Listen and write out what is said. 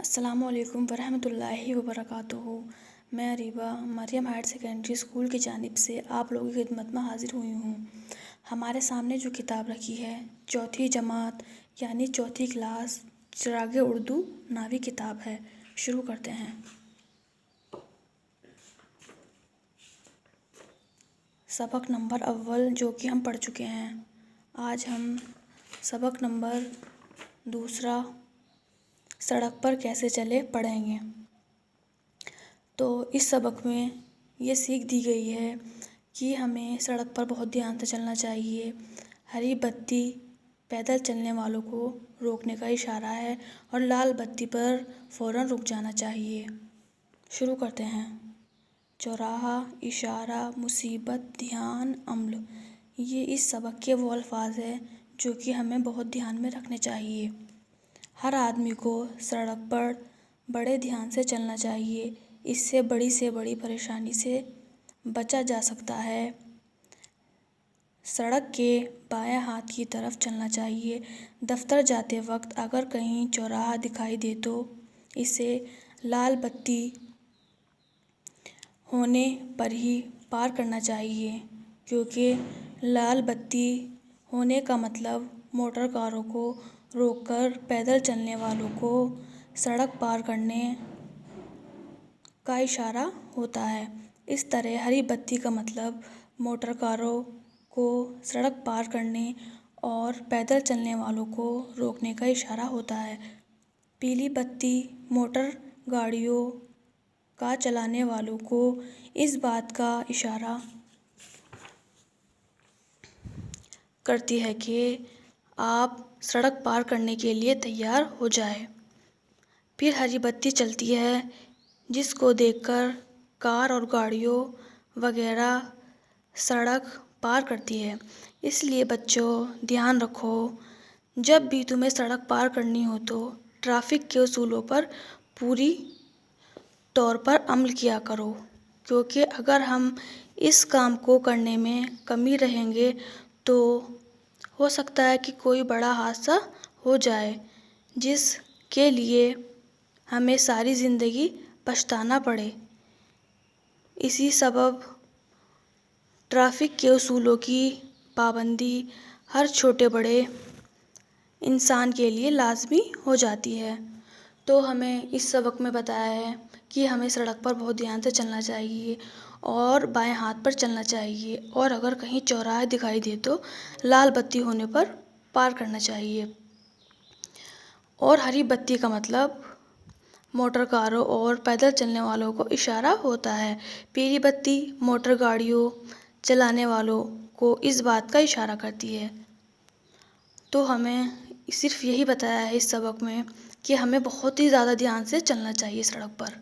السلام علیکم ورحمۃ اللہ وبرکاتہ۔ میں اریبہ مریم ہائر سیکنڈری اسکول کی جانب سے آپ لوگوں کی خدمت میں حاضر ہوئی ہوں۔ ہمارے سامنے جو کتاب رکھی ہے چوتھی جماعت یعنی چوتھی کلاس چراغ اردو نامی کتاب ہے۔ شروع کرتے ہیں۔ سبق نمبر اول جو کہ ہم پڑھ چکے ہیں، آج ہم سبق نمبر دوسرا سڑک پر کیسے چلے پڑھیں گے۔ تو اس سبق میں یہ سیکھ دی گئی ہے کہ ہمیں سڑک پر بہت دھیان سے چلنا چاہیے۔ ہری بتی پیدل چلنے والوں کو روکنے کا اشارہ ہے اور لال بتی پر فوراً رک جانا چاہیے۔ شروع کرتے ہیں۔ چوراہا، اشارہ، مصیبت، دھیان، عمل، یہ اس سبق کے وہ الفاظ ہیں جو کہ ہمیں بہت دھیان میں رکھنے چاہیے۔ ہر آدمی کو سڑک پر بڑے دھیان سے چلنا چاہیے، اس سے بڑی پریشانی سے بچا جا سکتا ہے۔ سڑک کے بائیں ہاتھ کی طرف چلنا چاہیے۔ دفتر جاتے وقت اگر کہیں چوراہا دکھائی دے تو اسے لال بتی ہونے پر ہی پار کرنا چاہیے، کیونکہ لال بتی ہونے کا مطلب موٹر کاروں کو روک کر پیدل چلنے والوں کو سڑک پار کرنے کا اشارہ ہوتا ہے۔ اس طرح ہری بتی کا مطلب موٹر کاروں کو سڑک پار کرنے اور پیدل چلنے والوں کو روکنے کا اشارہ ہوتا ہے۔ پیلی بتی موٹر گاڑیوں کا چلانے والوں کو اس بات کا اشارہ کرتی ہے کہ آپ سڑک پار کرنے کے لیے تیار ہو جائیں۔ پھر ہری بتی چلتی ہے جس کو دیکھ کر کار اور گاڑیوں وغیرہ سڑک پار کرتی ہے۔ اس لیے بچوں دھیان رکھو، جب بھی تمہیں سڑک پار کرنی ہو تو ٹریفک کے اصولوں پر پوری طور پر عمل کیا کرو، کیونکہ اگر ہم اس کام کو کرنے میں کمی رہیں گے تو ہو سکتا ہے کہ کوئی بڑا حادثہ ہو جائے جس کے لیے ہمیں ساری زندگی پچھتانا پڑے۔ اسی سبب ٹریفک کے اصولوں کی پابندی ہر چھوٹے بڑے انسان کے لیے لازمی ہو جاتی ہے۔ تو ہمیں اس سبق میں بتایا ہے کہ ہمیں سڑک پر بہت دھیان سے چلنا چاہیے اور بائیں ہاتھ پر چلنا چاہیے، اور اگر کہیں چوراہا دکھائی دے تو لال بتی ہونے پر پار کرنا چاہیے۔ اور ہری بتی کا مطلب موٹر کاروں اور پیدل چلنے والوں کو اشارہ ہوتا ہے۔ پیلی بتی موٹر گاڑیوں چلانے والوں کو اس بات کا اشارہ کرتی ہے۔ تو ہمیں صرف یہی بتایا ہے اس سبق میں کہ ہمیں بہت ہی زیادہ دھیان سے چلنا چاہیے سڑک پر۔